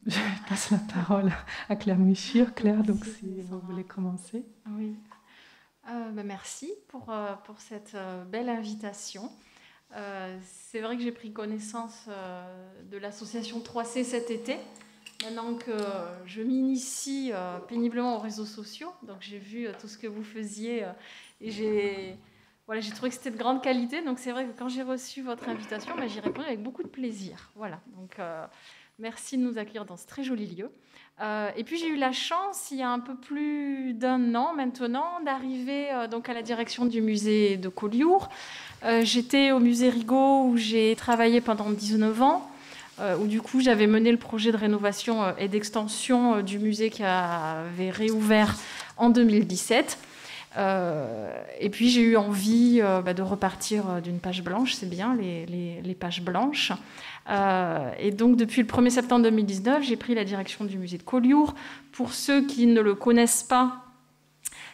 Je passe la parole à Claire Michir. Claire, donc si vous voulez commencer. Oui. Merci pour cette belle invitation. C'est vrai que j'ai pris connaissance de l'association 3C cet été. Maintenant que je m'initie péniblement aux réseaux sociaux, donc j'ai vu tout ce que vous faisiez et j'ai trouvé que c'était de grande qualité. Donc c'est vrai que quand j'ai reçu votre invitation, j'y réponds avec beaucoup de plaisir. Voilà. Donc merci de nous accueillir dans ce très joli lieu. Et puis j'ai eu la chance, il y a un peu plus d'un an maintenant, d'arriver donc à la direction du musée de Collioure. J'étais au musée Rigaud où j'ai travaillé pendant 19 ans. Où du coup j'avais mené le projet de rénovation et d'extension du musée qui avait réouvert en 2017. Et puis j'ai eu envie de repartir d'une page blanche, c'est bien les pages blanches. Et donc depuis le 1er septembre 2019, j'ai pris la direction du musée de Collioure. Pour ceux qui ne le connaissent pas,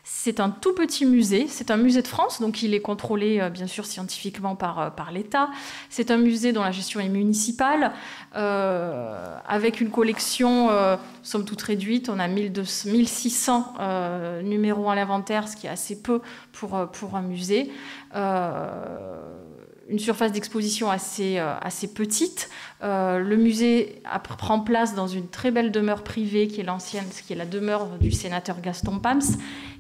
c'est un tout petit musée, c'est un musée de France, donc il est contrôlé bien sûr scientifiquement par l'État. C'est un musée dont la gestion est municipale, avec une collection somme toute réduite. On a 1600 numéros à l'inventaire, ce qui est assez peu pour un musée. Une surface d'exposition assez petite. Le musée prend place dans une très belle demeure privée qui est l'ancienne, qui est la demeure du sénateur Gaston Pams,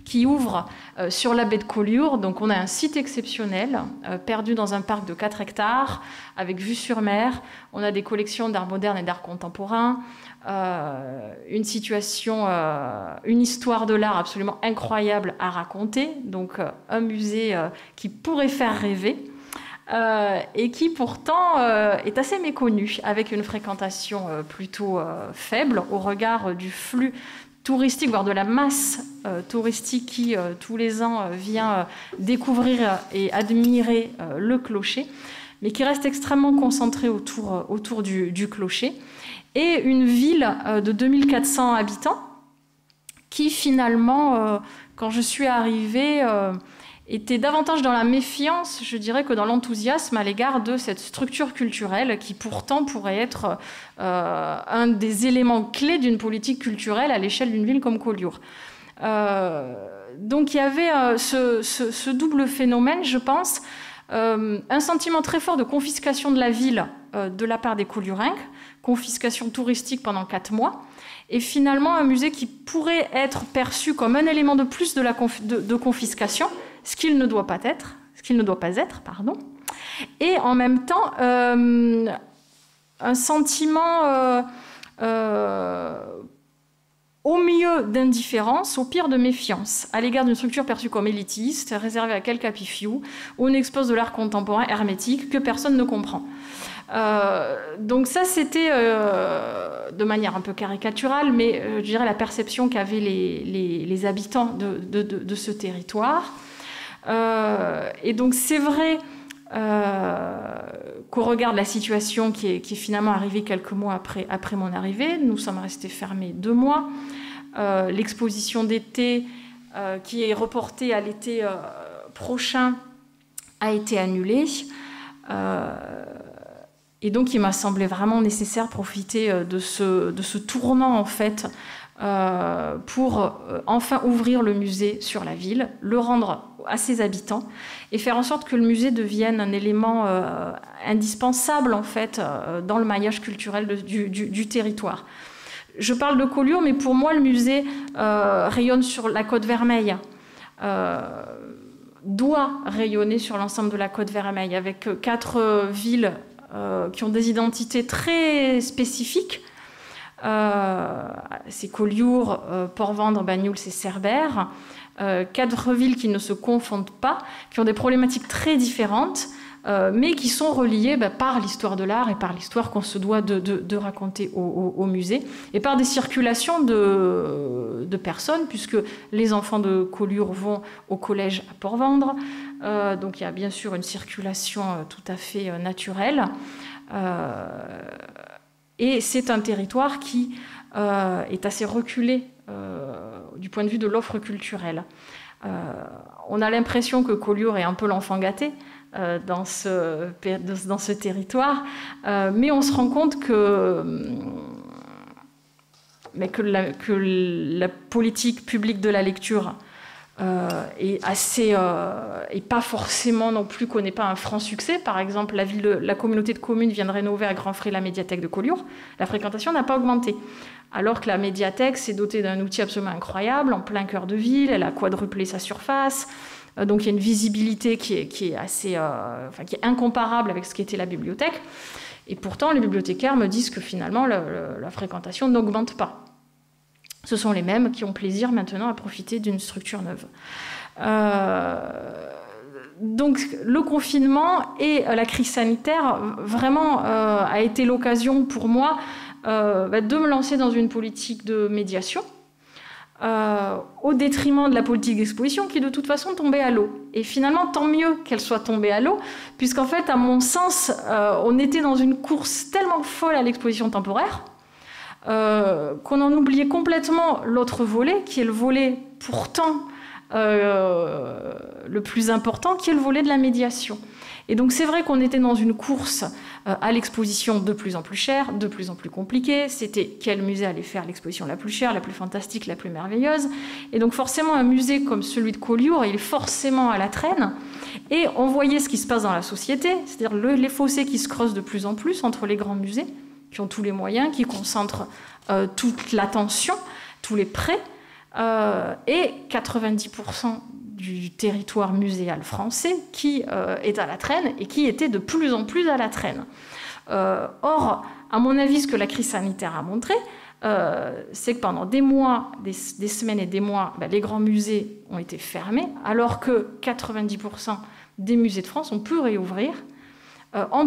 qui ouvre sur la baie de Collioure. Donc on a un site exceptionnel, perdu dans un parc de 4 hectares, avec vue sur mer. On a des collections d'art moderne et d'art contemporain, une histoire de l'art absolument incroyable à raconter. Donc un musée qui pourrait faire rêver. Et qui pourtant est assez méconnu, avec une fréquentation plutôt faible au regard du flux touristique, voire de la masse touristique qui tous les ans vient découvrir et admirer le clocher, mais qui reste extrêmement concentré autour du clocher, et une ville de 2400 habitants qui finalement, quand je suis arrivée, était davantage dans la méfiance, je dirais, que dans l'enthousiasme à l'égard de cette structure culturelle qui pourtant pourrait être un des éléments clés d'une politique culturelle à l'échelle d'une ville comme Collioure. Donc il y avait ce double phénomène, je pense, un sentiment très fort de confiscation de la ville de la part des Colliourins, confiscation touristique pendant 4 mois, et finalement un musée qui pourrait être perçu comme un élément de plus de confiscation, ce qu'il ne doit pas être, pardon. Et en même temps, un sentiment au mieux d'indifférence, au pire de méfiance, à l'égard d'une structure perçue comme élitiste, réservée à quelques happy-few, où on expose de l'art contemporain hermétique que personne ne comprend. Donc ça, c'était de manière un peu caricaturale, mais je dirais la perception qu'avaient les habitants de ce territoire. Et donc c'est vrai qu'au regard de la situation qui est finalement arrivée quelques mois après mon arrivée, nous sommes restés fermés 2 mois. L'exposition d'été qui est reportée à l'été prochain a été annulée. Et donc il m'a semblé vraiment nécessaire de profiter de ce tournant en fait, pour enfin ouvrir le musée sur la ville, le rendre à ses habitants et faire en sorte que le musée devienne un élément indispensable en fait dans le maillage culturel du territoire. Je parle de Collioure, mais pour moi le musée rayonne sur la Côte Vermeille, doit rayonner sur l'ensemble de la Côte Vermeille, avec 4 villes qui ont des identités très spécifiques. C'est Collioure, Port-Vendre, Banyuls et Cerbère. 4 villes qui ne se confondent pas, qui ont des problématiques très différentes, mais qui sont reliées par l'histoire de l'art et par l'histoire qu'on se doit de raconter au musée, et par des circulations de personnes, puisque les enfants de Collioure vont au collège à Port-Vendre, donc il y a bien sûr une circulation tout à fait naturelle. Et c'est un territoire qui est assez reculé du point de vue de l'offre culturelle. On a l'impression que Collioure est un peu l'enfant gâté dans ce territoire, mais on se rend compte que mais que la politique publique de la lecture est pas forcément non plus, connaît pas un franc succès. Par exemple, la communauté de communes vient de rénover à grands frais la médiathèque de Collioure. La fréquentation n'a pas augmenté. Alors que la médiathèque s'est dotée d'un outil absolument incroyable, en plein cœur de ville, elle a quadruplé sa surface. Donc il y a une visibilité qui est assez, qui est incomparable avec ce qu'était la bibliothèque. Et pourtant, les bibliothécaires me disent que finalement, la fréquentation n'augmente pas. Ce sont les mêmes qui ont plaisir maintenant à profiter d'une structure neuve. Donc le confinement et la crise sanitaire vraiment a été l'occasion pour moi de me lancer dans une politique de médiation au détriment de la politique d'exposition qui de toute façon tombait à l'eau. Et finalement, tant mieux qu'elle soit tombée à l'eau, puisqu'en fait, à mon sens, on était dans une course tellement folle à l'exposition temporaire qu'on en oubliait complètement l'autre volet, qui est le volet pourtant le plus important, qui est le volet de la médiation. Et donc c'est vrai qu'on était dans une course à l'exposition de plus en plus chère, de plus en plus compliquée. C'était quel musée allait faire l'exposition la plus chère, la plus fantastique, la plus merveilleuse. Et donc forcément un musée comme celui de Collioure, il est forcément à la traîne. Et on voyait ce qui se passe dans la société, c'est-à-dire les fossés qui se creusent de plus en plus entre les grands musées, qui ont tous les moyens, qui concentrent toute l'attention, tous les prêts, et 90% du territoire muséal français qui est à la traîne et qui était de plus en plus à la traîne. Or, à mon avis, ce que la crise sanitaire a montré, c'est que pendant des mois, des semaines et des mois, les grands musées ont été fermés, alors que 90% des musées de France ont pu réouvrir, en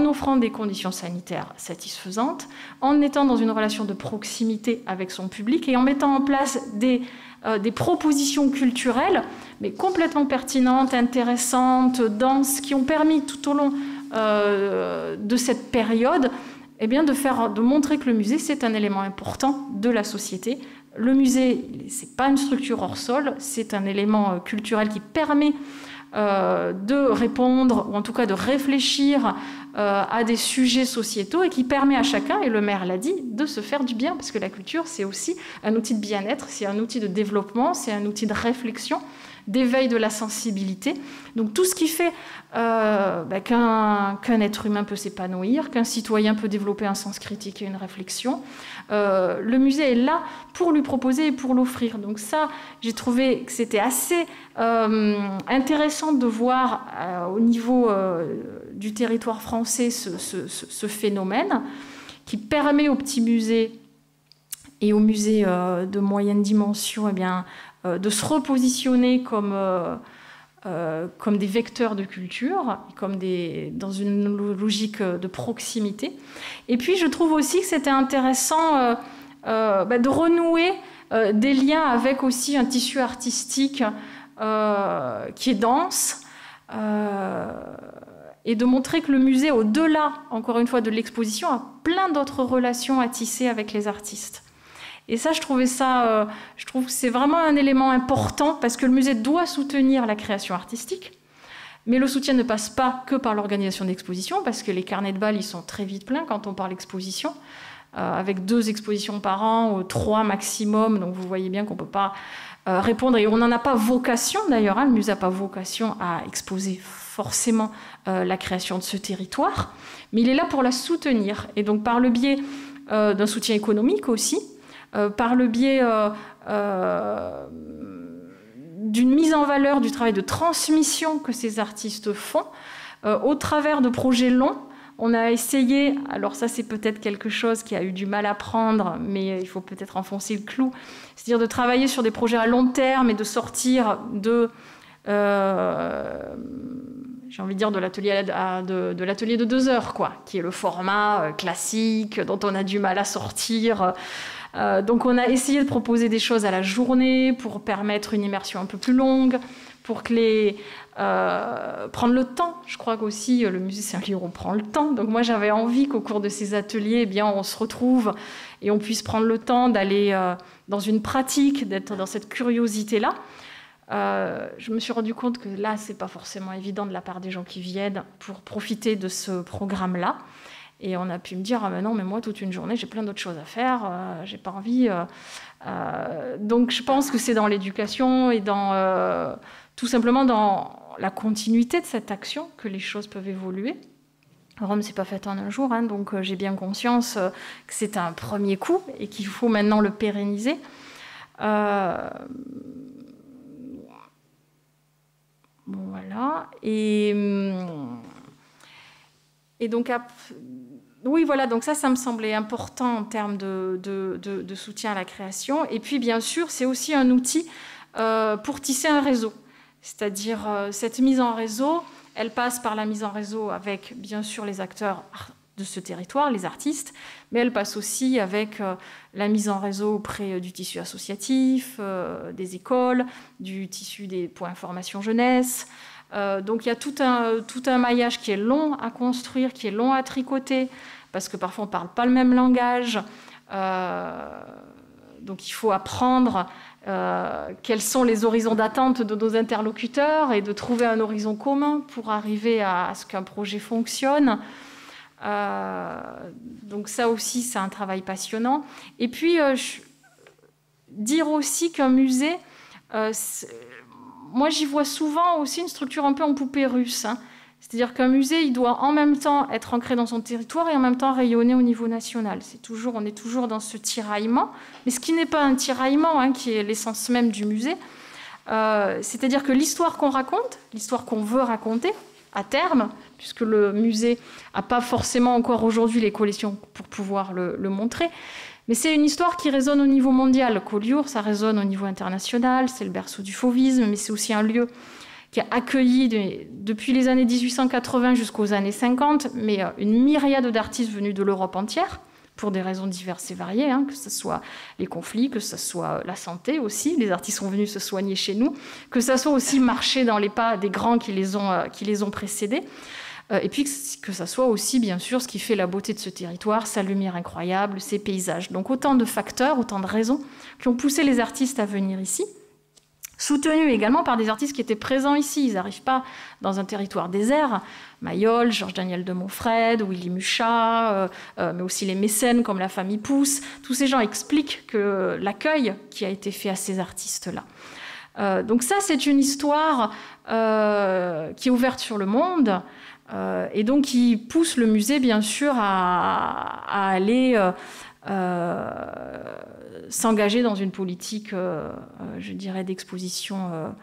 offrant des conditions sanitaires satisfaisantes, en étant dans une relation de proximité avec son public et en mettant en place des propositions culturelles, mais complètement pertinentes, intéressantes, denses, qui ont permis tout au long de cette période de montrer que le musée, c'est un élément important de la société. Le musée, ce n'est pas une structure hors sol, c'est un élément culturel qui permet de répondre, ou en tout cas de réfléchir à des sujets sociétaux et qui permet à chacun, et le maire l'a dit, de se faire du bien, parce que la culture, c'est aussi un outil de bien-être, c'est un outil de développement, c'est un outil de réflexion, d'éveil de la sensibilité. Donc tout ce qui fait qu'un être humain peut s'épanouir, qu'un citoyen peut développer un sens critique et une réflexion, le musée est là pour lui proposer et pour l'offrir. Donc ça, j'ai trouvé que c'était assez intéressant de voir au niveau du territoire français ce phénomène qui permet aux petits musées et aux musées de moyenne dimension de se repositionner comme des vecteurs de culture, dans une logique de proximité. Et puis je trouve aussi que c'était intéressant de renouer des liens avec aussi un tissu artistique qui est dense, et de montrer que le musée, au-delà, encore une fois, de l'exposition, a plein d'autres relations à tisser avec les artistes. Et ça, je trouve que c'est vraiment un élément important parce que le musée doit soutenir la création artistique, mais le soutien ne passe pas que par l'organisation d'expositions parce que les carnets de balles, ils sont très vite pleins quand on parle exposition, avec 2 expositions par an, 3 maximum, donc vous voyez bien qu'on ne peut pas répondre, et on n'en a pas vocation d'ailleurs, le musée n'a pas vocation à exposer forcément la création de ce territoire, mais il est là pour la soutenir, et donc par le biais d'un soutien économique aussi, par le biais d'une mise en valeur du travail de transmission que ces artistes font, au travers de projets longs. On a essayé, alors ça c'est peut-être quelque chose qui a eu du mal à prendre, mais il faut peut-être enfoncer le clou, c'est-à-dire de travailler sur des projets à long terme et de sortir de... j'ai envie de dire de l'atelier de 2 heures, quoi, qui est le format classique dont on a du mal à sortir. Donc on a essayé de proposer des choses à la journée pour permettre une immersion un peu plus longue, pour que prendre le temps. Je crois qu'aussi le musée c'est un lieu où on prend le temps. Donc moi j'avais envie qu'au cours de ces ateliers, on se retrouve et on puisse prendre le temps d'aller dans une pratique, d'être dans cette curiosité-là. Je me suis rendu compte que là c'est pas forcément évident de la part des gens qui viennent pour profiter de ce programme-là. Et on a pu me dire, ah ben non, mais moi, toute une journée, j'ai plein d'autres choses à faire, j'ai pas envie. Donc, je pense que c'est dans l'éducation et tout simplement dans la continuité de cette action que les choses peuvent évoluer. Rome, c'est pas fait en un jour, hein, donc j'ai bien conscience que c'est un premier coup et qu'il faut maintenant le pérenniser. Bon, voilà. Et donc, oui, voilà, donc ça me semblait important en termes de soutien à la création. Et puis, bien sûr, c'est aussi un outil pour tisser un réseau. C'est-à-dire, cette mise en réseau, elle passe par la mise en réseau avec, bien sûr, les acteurs de ce territoire, les artistes, mais elle passe aussi avec la mise en réseau auprès du tissu associatif, des écoles, du tissu des points formation jeunesse. Donc il y a tout un maillage qui est long à construire, qui est long à tricoter, parce que parfois on ne parle pas le même langage. Donc il faut apprendre quels sont les horizons d'attente de nos interlocuteurs et de trouver un horizon commun pour arriver à ce qu'un projet fonctionne. Donc ça aussi, c'est un travail passionnant. Et puis, dire aussi qu'un musée, moi j'y vois souvent aussi une structure un peu en poupée russe. Hein. C'est-à-dire qu'un musée, il doit en même temps être ancré dans son territoire et en même temps rayonner au niveau national. On est toujours dans ce tiraillement, mais ce qui n'est pas un tiraillement, hein, qui est l'essence même du musée. C'est-à-dire que l'histoire qu'on raconte, l'histoire qu'on veut raconter, à terme, puisque le musée n'a pas forcément encore aujourd'hui les collections pour pouvoir le montrer, mais c'est une histoire qui résonne au niveau mondial. Collioure, ça résonne au niveau international, c'est le berceau du fauvisme, mais c'est aussi un lieu qui a accueilli, depuis les années 1880 jusqu'aux années 50, mais une myriade d'artistes venus de l'Europe entière, pour des raisons diverses et variées, hein, que ce soit les conflits, que ce soit la santé aussi, les artistes sont venus se soigner chez nous, que ce soit aussi marcher dans les pas des grands qui les ont précédés, et puis que ça soit aussi, bien sûr, ce qui fait la beauté de ce territoire, sa lumière incroyable, ses paysages. Donc autant de facteurs, autant de raisons qui ont poussé les artistes à venir ici, soutenus également par des artistes qui étaient présents ici. Ils n'arrivent pas dans un territoire désert. Mayol, Georges-Daniel de Montfred, Willy Muchat, mais aussi les mécènes comme la famille Pousse. Tous ces gens expliquent que l'accueil qui a été fait à ces artistes-là. Donc ça, c'est une histoire qui est ouverte sur le monde et donc qui pousse le musée, bien sûr, à aller s'engager dans une politique, je dirais, d'exposition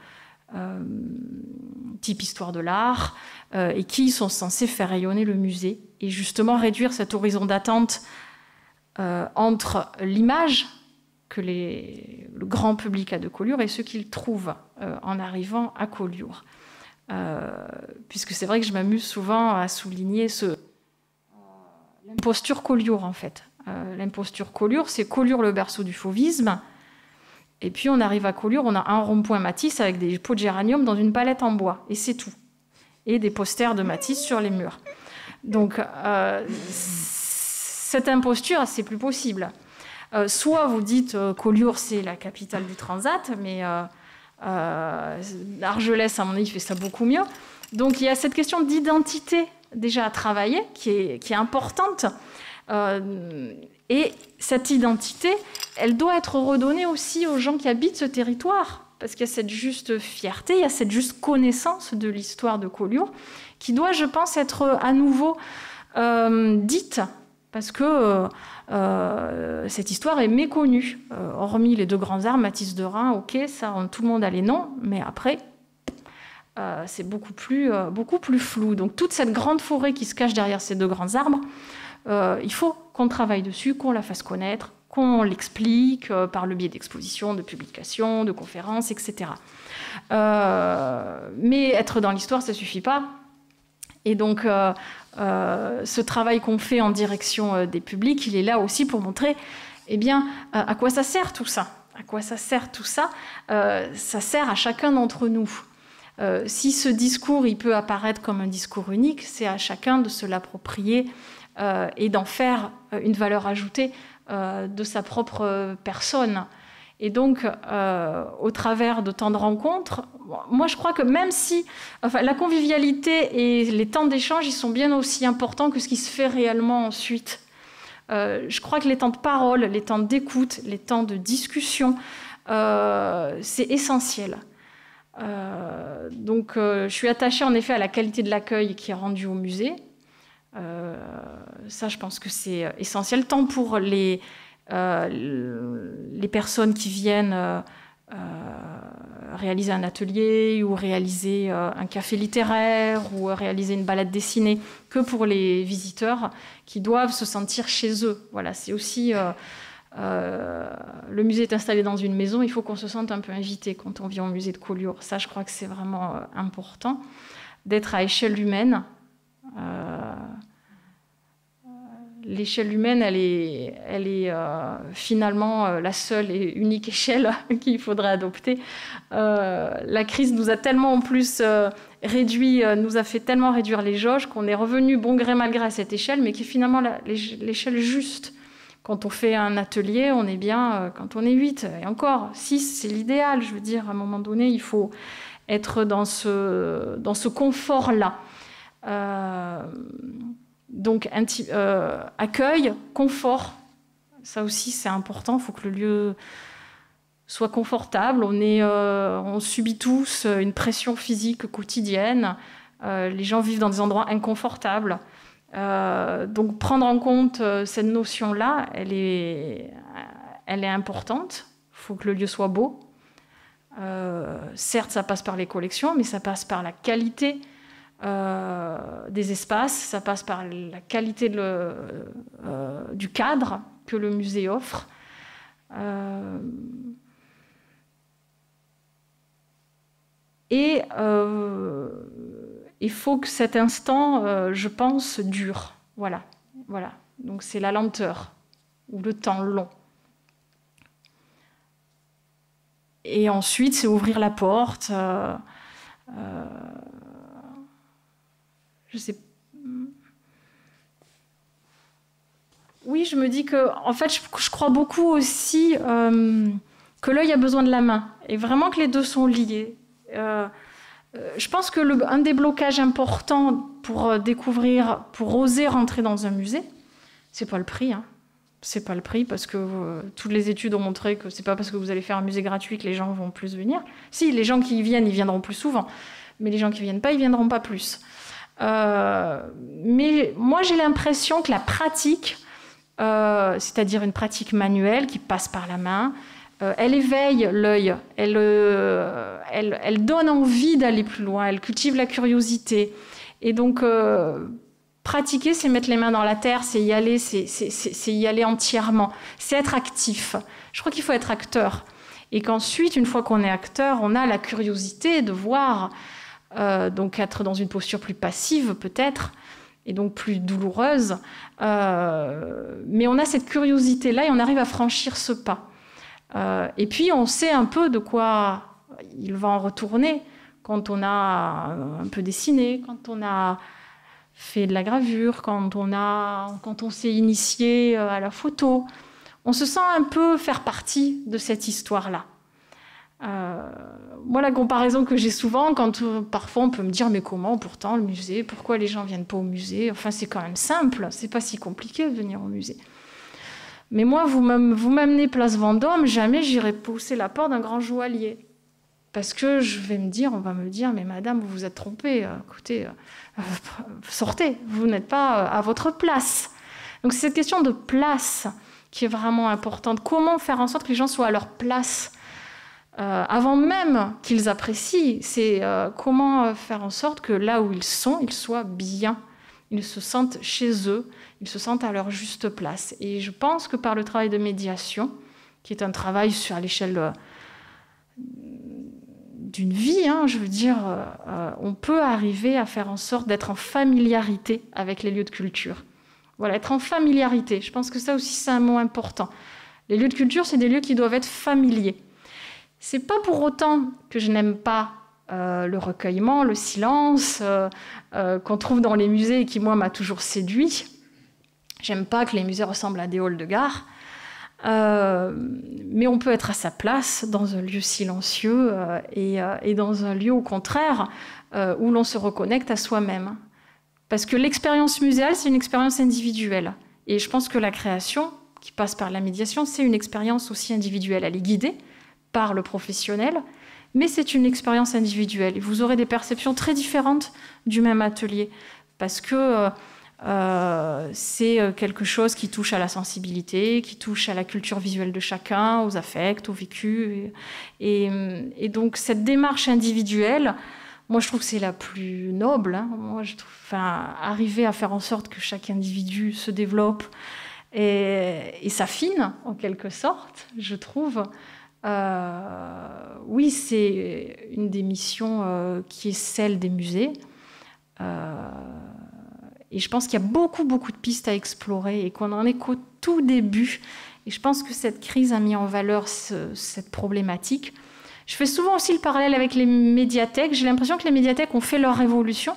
type histoire de l'art, et qui sont censés faire rayonner le musée et justement réduire cet horizon d'attente entre l'image que le grand public a de Collioure et ce qu'il trouve en arrivant à Collioure. Puisque c'est vrai que je m'amuse souvent à souligner l'imposture Collioure, en fait. L'imposture Collioure, c'est Collioure le berceau du fauvisme. Et puis on arrive à Collioure, on a un rond-point Matisse avec des pots de géranium dans une palette en bois. Et c'est tout. Et des posters de Matisse sur les murs. Donc cette imposture, c'est plus possible. Soit vous dites Collioure, c'est la capitale du Transat, mais Argelès, à mon avis, fait ça beaucoup mieux. Donc il y a cette question d'identité déjà à travailler qui est importante. Et cette identité, elle doit être redonnée aussi aux gens qui habitent ce territoire, parce qu'il y a cette juste fierté, il y a cette juste connaissance de l'histoire de Collioure, qui doit, je pense, être à nouveau dite, parce que cette histoire est méconnue. Hormis les deux grands arbres, Matisse de Reims, ok, ça, tout le monde a les noms, mais après, c'est beaucoup plus flou. Donc toute cette grande forêt qui se cache derrière ces deux grands arbres, il faut qu'on travaille dessus, qu'on la fasse connaître, qu'on l'explique par le biais d'expositions, de publications, de conférences, etc. Mais être dans l'histoire, ça ne suffit pas. Et donc, ce travail qu'on fait en direction des publics, il est là aussi pour montrer à quoi ça sert tout ça. À quoi ça sert tout ça? Ça sert à chacun d'entre nous. Si ce discours il peut apparaître comme un discours unique, c'est à chacun de se l'approprier et d'en faire une valeur ajoutée de sa propre personne. Et donc, au travers de temps de rencontres, moi je crois que même si la convivialité et les temps d'échange, ils sont bien aussi importants que ce qui se fait réellement ensuite. Je crois que les temps de parole, les temps d'écoute, les temps de discussion, c'est essentiel. Donc, je suis attachée en effet à la qualité de l'accueil qui est rendu au musée. Ça, je pense que c'est essentiel, tant pour les personnes qui viennent réaliser un atelier ou réaliser un café littéraire ou réaliser une balade dessinée, que pour les visiteurs qui doivent se sentir chez eux. Voilà, c'est aussi... le musée est installé dans une maison, il faut qu'on se sente un peu invité quand on vient au musée de Collioure. Ça, je crois que c'est vraiment important, d'être à échelle humaine. L'échelle humaine, elle est finalement la seule et unique échelle qu'il faudrait adopter. La crise nous a tellement en plus réduit, nous a fait tellement réduire les jauges qu'on est revenu bon gré mal gré à cette échelle, mais qui est finalement l'échelle juste. Quand on fait un atelier, on est bien quand on est 8, et encore 6, c'est l'idéal. Je veux dire, à un moment donné, il faut être dans ce confort-là. Donc, accueil, confort, ça aussi c'est important, il faut que le lieu soit confortable. On subit tous une pression physique quotidienne, les gens vivent dans des endroits inconfortables. Donc prendre en compte cette notion-là, elle est importante, il faut que le lieu soit beau. Certes, ça passe par les collections, mais ça passe par la qualité des espaces, ça passe par la qualité du cadre que le musée offre. Et il faut que cet instant, je pense, dure. Voilà. Donc c'est la lenteur ou le temps long. Et ensuite, c'est ouvrir la porte. Je sais. Oui, je me dis que, en fait, je crois beaucoup aussi que l'œil a besoin de la main, et vraiment que les deux sont liés. Je pense que un des blocages importants pour découvrir, pour oser rentrer dans un musée, c'est pas le prix. C'est pas le prix, parce que toutes les études ont montré que c'est pas parce que vous allez faire un musée gratuit que les gens vont plus venir. Si, les gens qui y viennent, ils viendront plus souvent, mais les gens qui viennent pas, ils viendront pas plus. Mais moi, j'ai l'impression que la pratique, c'est-à-dire une pratique manuelle qui passe par la main, elle éveille l'œil, elle donne envie d'aller plus loin, elle cultive la curiosité. Et donc, pratiquer, c'est mettre les mains dans la terre, c'est y aller, c'est y aller entièrement, c'est être actif. Je crois qu'il faut être acteur. Et qu'ensuite, une fois qu'on est acteur, on a la curiosité de voir, donc être dans une posture plus passive peut-être, et donc plus douloureuse. Mais on a cette curiosité-là et on arrive à franchir ce pas. Et puis on sait un peu de quoi il va en retourner quand on a un peu dessiné, quand on a fait de la gravure, quand on s'est initié à la photo. On se sent un peu faire partie de cette histoire-là. Moi, la comparaison que j'ai souvent, quand parfois on peut me dire mais comment pourtant le musée, pourquoi les gens viennent pas au musée, enfin c'est quand même simple, c'est pas si compliqué de venir au musée. Mais moi, vous m'amenez place Vendôme, jamais j'irai pousser la porte d'un grand joaillier. Parce que on va me dire, mais madame, vous vous êtes trompée, écoutez, sortez, vous n'êtes pas à votre place. Donc c'est cette question de place qui est vraiment importante. Comment faire en sorte que les gens soient à leur place avant même qu'ils apprécient, c'est comment faire en sorte que là où ils sont, ils soient bien, ils se sentent chez eux, ils se sentent à leur juste place. Et je pense que par le travail de médiation, qui est un travail à l'échelle d'une vie, je veux dire, on peut arriver à faire en sorte d'être en familiarité avec les lieux de culture. Voilà, être en familiarité. Je pense que ça aussi, c'est un mot important. Les lieux de culture, c'est des lieux qui doivent être familiers. C'est pas pour autant que je n'aime pas le recueillement, le silence qu'on trouve dans les musées et qui, moi, m'a toujours séduit. J'aime pas que les musées ressemblent à des halls de gare. Mais on peut être à sa place dans un lieu silencieux et dans un lieu au contraire où l'on se reconnecte à soi-même. Parce que l'expérience muséale, c'est une expérience individuelle. Et je pense que la création, qui passe par la médiation, c'est une expérience aussi individuelle. Elle est guidée par le professionnel, mais c'est une expérience individuelle. Et vous aurez des perceptions très différentes du même atelier, parce que c'est quelque chose qui touche à la sensibilité, qui touche à la culture visuelle de chacun, aux affects, aux vécus. Et donc cette démarche individuelle, moi je trouve que c'est la plus noble. Hein. Moi, je trouve, arriver à faire en sorte que chaque individu se développe et s'affine en quelque sorte, je trouve. Oui, c'est une des missions qui est celle des musées. Et je pense qu'il y a beaucoup de pistes à explorer et qu'on n'en est qu'au tout début. Et je pense que cette crise a mis en valeur cette problématique. Je fais souvent aussi le parallèle avec les médiathèques. J'ai l'impression que les médiathèques ont fait leur révolution.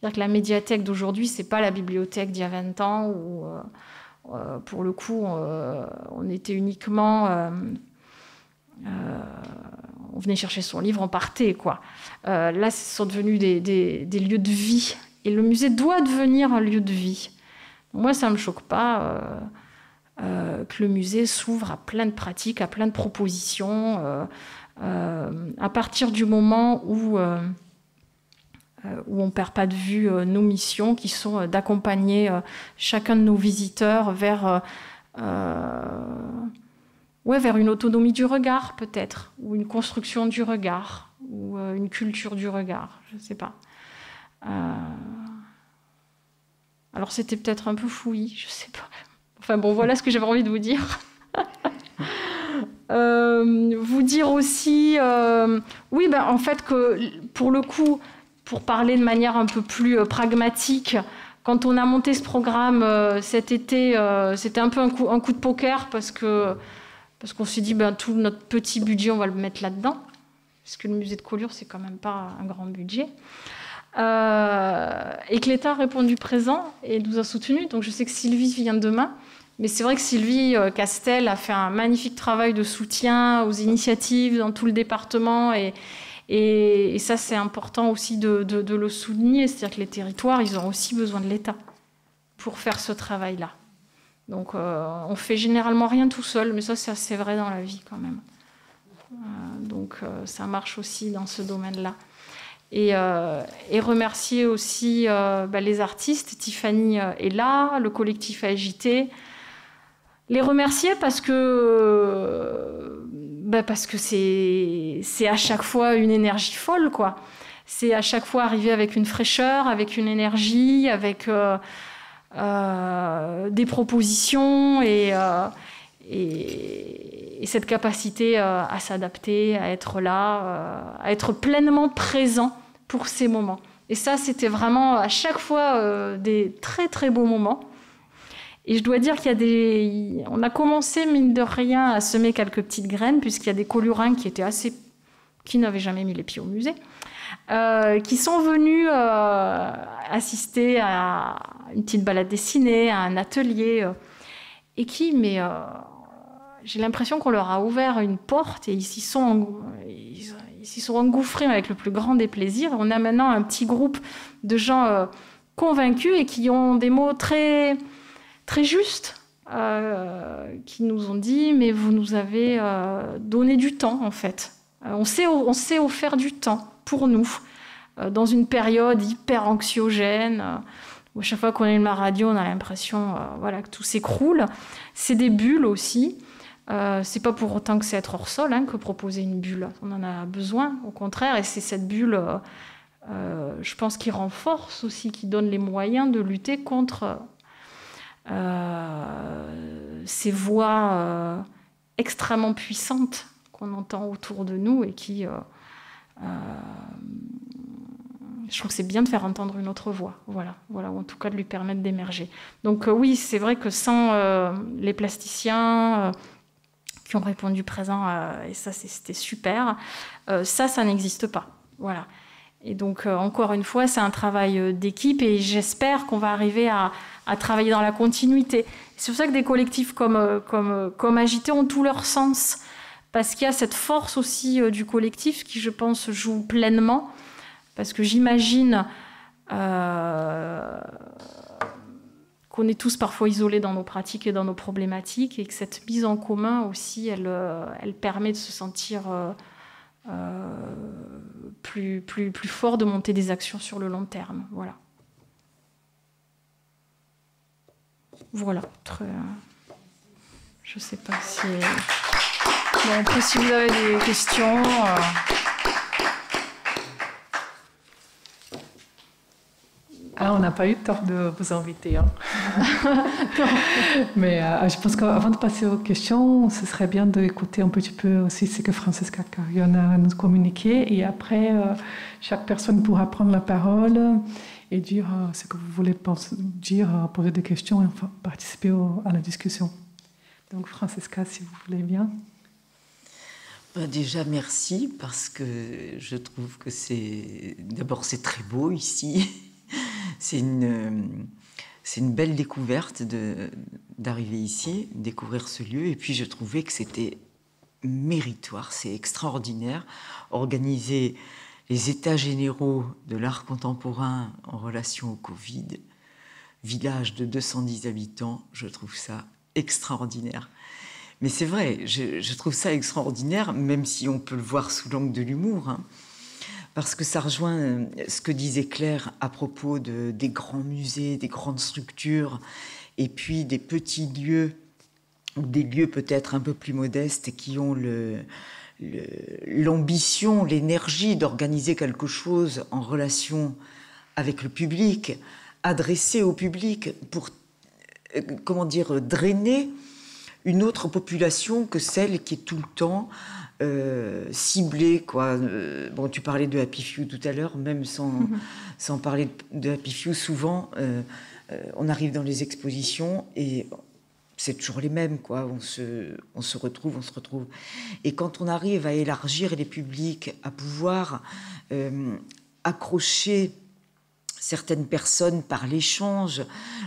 C'est-à-dire que la médiathèque d'aujourd'hui, ce n'est pas la bibliothèque d'il y a 20 ans où, pour le coup, on était uniquement... on venait chercher son livre, on partait, quoi. Là, ce sont devenus des lieux de vie. Et le musée doit devenir un lieu de vie. Moi, ça ne me choque pas que le musée s'ouvre à plein de pratiques, à plein de propositions, à partir du moment où on ne perd pas de vue nos missions, qui sont d'accompagner chacun de nos visiteurs vers une autonomie du regard, peut-être, ou une construction du regard, ou une culture du regard, je ne sais pas. Alors c'était peut-être un peu fouillis, je sais pas. Enfin bon, voilà ce que j'avais envie de vous dire. Vous dire aussi, en fait que pour le coup, pour parler de manière un peu plus pragmatique, quand on a monté ce programme cet été, c'était un peu un coup de poker parce qu'on s'est dit tout notre petit budget on va le mettre là-dedans, parce que le musée de Collioure c'est quand même pas un grand budget. Et que l'État a répondu présent et nous a soutenus. Donc je sais que Sylvie vient demain, mais c'est vrai que Sylvie Castel a fait un magnifique travail de soutien aux initiatives dans tout le département et ça c'est important aussi de le souligner, c'est-à-dire que les territoires ils ont aussi besoin de l'État pour faire ce travail-là. Donc on fait généralement rien tout seul, mais ça c'est assez vrai dans la vie quand même. Donc ça marche aussi dans ce domaine-là. Et remercier aussi les artistes. Tiffany est là, le collectif AGT. Les remercier parce que c'est à chaque fois une énergie folle, quoi. C'est à chaque fois arriver avec une fraîcheur, avec une énergie, avec des propositions et cette capacité à s'adapter, à être là, à être pleinement présent pour ces moments. Et ça, c'était vraiment à chaque fois des très très beaux moments. Et je dois dire on a commencé, mine de rien, à semer quelques petites graines, puisqu'il y a des Colliourains qui n'avaient jamais mis les pieds au musée, qui sont venus assister à une petite balade dessinée, à un atelier, et qui, j'ai l'impression qu'on leur a ouvert une porte et ils s'y sont engouffrés avec le plus grand des plaisirs. On a maintenant un petit groupe de gens convaincus et qui ont des mots très, très justes, qui nous ont dit « mais vous nous avez donné du temps en fait. On s'est offert du temps pour nous, dans une période hyper anxiogène, où à chaque fois qu'on allume la radio, on a l'impression que tout s'écroule. C'est des bulles aussi. C'est pas pour autant que c'est être hors sol que proposer une bulle. On en a besoin, au contraire, et c'est cette bulle, je pense, qui renforce aussi, qui donne les moyens de lutter contre ces voix extrêmement puissantes qu'on entend autour de nous et qui... je trouve que c'est bien de faire entendre une autre voix, voilà, ou en tout cas de lui permettre d'émerger. Donc oui, c'est vrai que sans les plasticiens qui ont répondu présent, et ça c'était super, ça n'existe pas, voilà. Et donc, encore une fois, c'est un travail d'équipe et j'espère qu'on va arriver à travailler dans la continuité. C'est pour ça que des collectifs comme Agité ont tout leur sens, parce qu'il y a cette force aussi du collectif qui, je pense, joue pleinement. Parce que j'imagine qu'on est tous parfois isolés dans nos pratiques et dans nos problématiques, et que cette mise en commun aussi, elle permet de se sentir plus fort, de monter des actions sur le long terme. Voilà. Voilà. Je ne sais pas si... Bon, après, si vous avez des questions... Ah, on n'a pas eu tort de vous inviter. Hein. Mais je pense qu'avant de passer aux questions, ce serait bien d'écouter un petit peu aussi ce que Francesca Cariona nous communiquait. Et après, chaque personne pourra prendre la parole et dire ce que vous voulez dire, poser des questions et enfin, participer à la discussion. Donc, Francesca, si vous voulez bien. Déjà, merci, parce que je trouve que d'abord, c'est très beau ici. C'est une belle découverte d'arriver ici, découvrir ce lieu. Et puis, je trouvais que c'était méritoire, c'est extraordinaire. Organiser les états généraux de l'art contemporain en relation au Covid, village de 210 habitants, je trouve ça extraordinaire. Mais c'est vrai, je trouve ça extraordinaire, même si on peut le voir sous l'angle de l'humour, hein, parce que ça rejoint ce que disait Claire à propos des grands musées, des grandes structures, et puis des petits lieux, ou des lieux peut-être un peu plus modestes, qui ont l'ambition, l'énergie d'organiser quelque chose en relation avec le public, adressé au public pour, comment dire, drainer une autre population que celle qui est tout le temps ciblée, quoi. Bon, tu parlais de Happy Few tout à l'heure, même sans parler de Happy Few, souvent, on arrive dans les expositions et c'est toujours les mêmes, quoi. On se retrouve. Et quand on arrive à élargir les publics, à pouvoir accrocher certaines personnes par l'échange.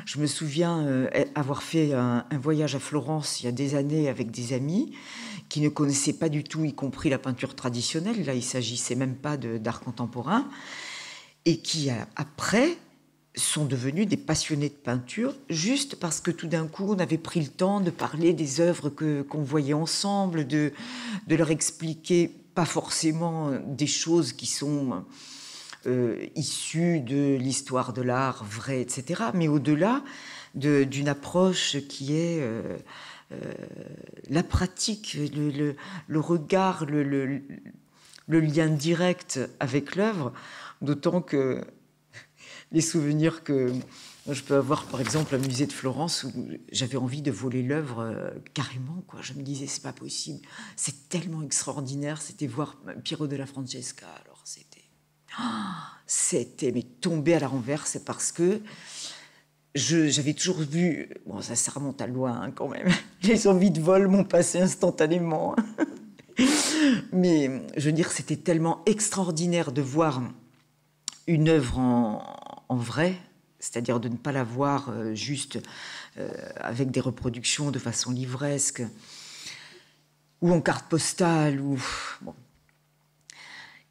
Je me souviens avoir fait un voyage à Florence il y a des années avec des amis qui ne connaissaient pas du tout, y compris la peinture traditionnelle. Là, il ne s'agissait même pas d'art contemporain. Et qui, après, sont devenus des passionnés de peinture, juste parce que tout d'un coup, on avait pris le temps de parler des œuvres qu'on voyait ensemble, de leur expliquer, pas forcément des choses qui sont... issus de l'histoire de l'art vrai, etc., mais au-delà d'une approche qui est la pratique, le regard, le lien direct avec l'œuvre, d'autant que les souvenirs que je peux avoir, par exemple, au musée de Florence, où j'avais envie de voler l'œuvre carrément, quoi. Je me disais, c'est pas possible, c'est tellement extraordinaire, c'était voir Piero della Francesca, alors c'était mais tombé à la renverse, parce que j'avais toujours vu, bon, ça remonte à loin, hein, quand même, les envies de vol m'ont passé instantanément, mais je veux dire, c'était tellement extraordinaire de voir une œuvre en vrai, c'est-à-dire de ne pas la voir juste avec des reproductions de façon livresque ou en carte postale, ou bon.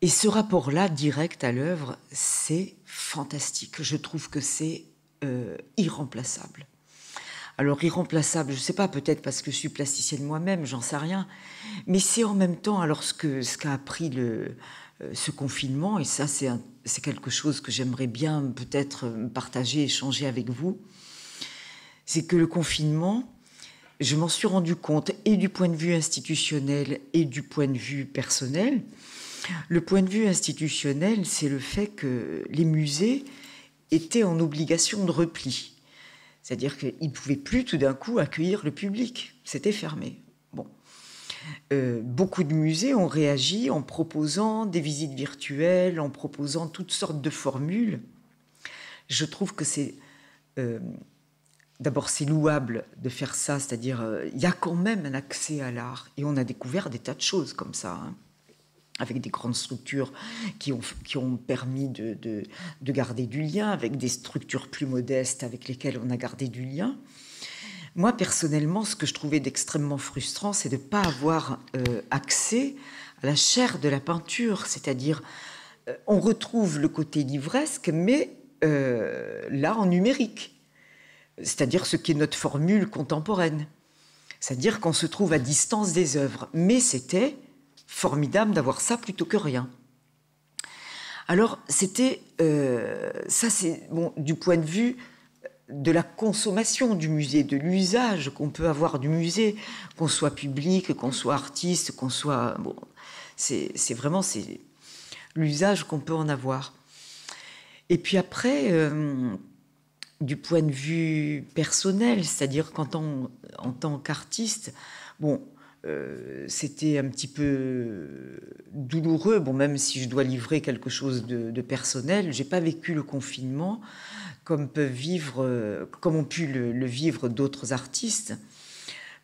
Et ce rapport-là, direct à l'œuvre, c'est fantastique. Je trouve que c'est irremplaçable. Alors, irremplaçable, je ne sais pas, peut-être parce que je suis plasticienne moi-même, j'en sais rien. Mais c'est en même temps, alors ce qu'a appris ce confinement, et ça, c'est quelque chose que j'aimerais bien peut-être partager, échanger avec vous, c'est que le confinement, je m'en suis rendu compte, et du point de vue institutionnel et du point de vue personnel. Le point de vue institutionnel, c'est le fait que les musées étaient en obligation de repli. C'est-à-dire qu'ils ne pouvaient plus tout d'un coup accueillir le public. C'était fermé. Bon. Beaucoup de musées ont réagi en proposant des visites virtuelles, en proposant toutes sortes de formules. Je trouve que c'est... D'abord, c'est louable de faire ça, c'est-à-dire il y a quand même un accès à l'art. Et on a découvert des tas de choses comme ça, hein. avec des grandes structures qui ont permis de garder du lien, avec des structures plus modestes avec lesquelles on a gardé du lien. Moi, personnellement, ce que je trouvais d'extrêmement frustrant, c'est de ne pas avoir accès à la chair de la peinture, c'est-à-dire on retrouve le côté livresque, mais là en numérique, c'est-à-dire ce qui est notre formule contemporaine, c'est-à-dire qu'on se trouve à distance des œuvres, mais c'était formidable d'avoir ça plutôt que rien. Alors c'était ça, c'est bon du point de vue de la consommation du musée, de l'usage qu'on peut avoir du musée, qu'on soit public, qu'on soit artiste, qu'on soit bon, c'est vraiment l'usage qu'on peut en avoir. Et puis après, du point de vue personnel, c'est-à-dire en tant qu'artiste, bon, c'était un petit peu douloureux. Bon, même si je dois livrer quelque chose de personnel, j'ai pas vécu le confinement comme ont pu le vivre d'autres artistes,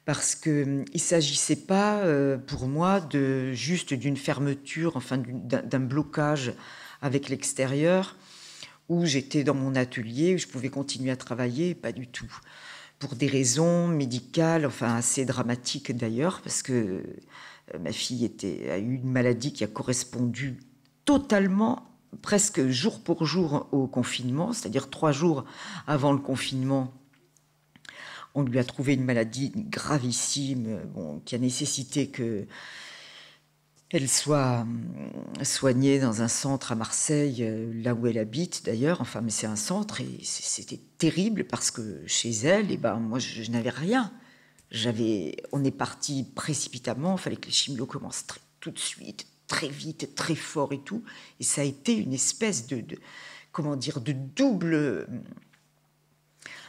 parce que il s'agissait pas pour moi juste d'une fermeture, enfin d'un blocage avec l'extérieur, où j'étais dans mon atelier, où je pouvais continuer à travailler, pas du tout. Pour des raisons médicales, enfin assez dramatiques d'ailleurs, parce que ma fille a eu une maladie qui a correspondu totalement, presque jour pour jour au confinement, c'est-à-dire 3 jours avant le confinement, on lui a trouvé une maladie gravissime, bon, qui a nécessité qu'elle soit soignée dans un centre à Marseille, là où elle habite d'ailleurs, enfin, mais c'est un centre, et c'était terrible parce que chez elle, moi je n'avais rien. On est parti précipitamment, il fallait que les chimios commencent tout de suite, très vite, très fort et tout, et ça a été une espèce de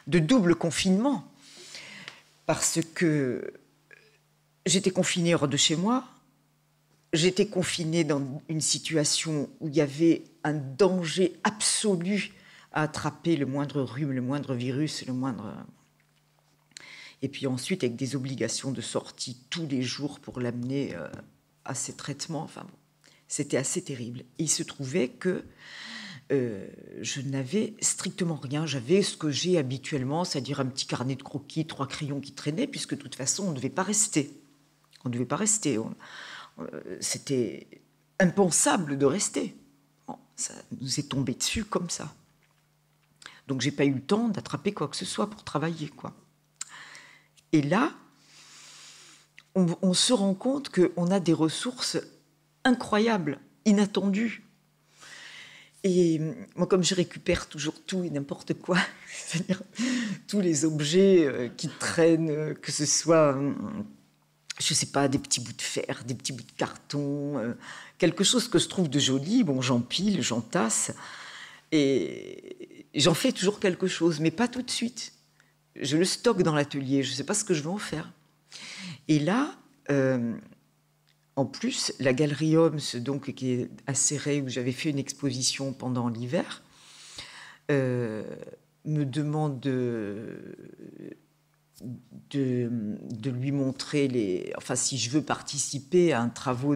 double confinement, parce que j'étais confinée hors de chez moi. J'étais confinée dans une situation où il y avait un danger absolu à attraper le moindre rhume, le moindre virus, Et puis ensuite, avec des obligations de sortie tous les jours pour l'amener à ses traitements. Enfin, bon, c'était assez terrible. Et il se trouvait que je n'avais strictement rien. J'avais ce que j'ai habituellement, c'est-à-dire un petit carnet de croquis, 3 crayons qui traînaient, puisque de toute façon, on ne devait pas rester. C'était impensable de rester. Bon, ça nous est tombé dessus comme ça. Donc j'ai pas eu le temps d'attraper quoi que ce soit pour travailler, quoi. Et là, on se rend compte qu'on a des ressources incroyables, inattendues. Et moi, comme je récupère toujours tout et n'importe quoi, c'est-à-dire tous les objets qui traînent, que ce soit... je ne sais pas, des petits bouts de fer, des petits bouts de carton, quelque chose que je trouve de joli, bon, j'empile, j'entasse, et j'en fais toujours quelque chose, mais pas tout de suite. Je le stocke dans l'atelier, je ne sais pas ce que je vais en faire. Et là, en plus, la Galerie Homs, donc, qui est à Céret, où j'avais fait une exposition pendant l'hiver, me demande de lui montrer si je veux participer à un travaux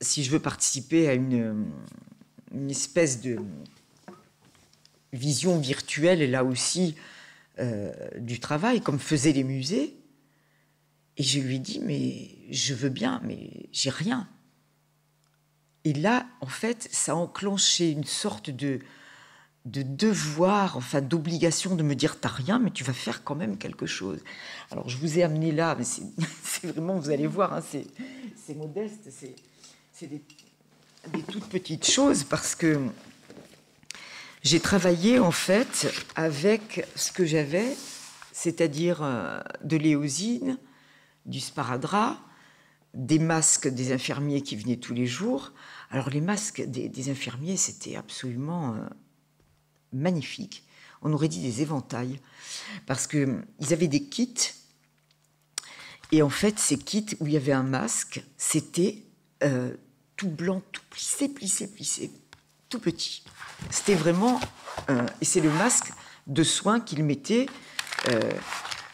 si je veux participer à une espèce de vision virtuelle, là aussi, du travail, comme faisaient les musées. Et je lui ai dit, mais je veux bien, mais j'ai rien. Et là, en fait, ça a enclenché une sorte de devoir, enfin d'obligation de me dire t'as rien, mais tu vas faire quand même quelque chose. Alors je vous ai amené là, mais c'est vraiment, vous allez voir, hein, c'est modeste, c'est des toutes petites choses, parce que j'ai travaillé en fait avec ce que j'avais, c'est-à-dire de l'éosine, du sparadrap, des masques des infirmiers qui venaient tous les jours. Alors les masques des infirmiers, c'était absolument magnifique. On aurait dit des éventails, parce qu'ils avaient des kits, et en fait ces kits où il y avait un masque, c'était tout blanc, tout plissé, tout petit. C'était vraiment... et c'est le masque de soins qu'ils mettaient.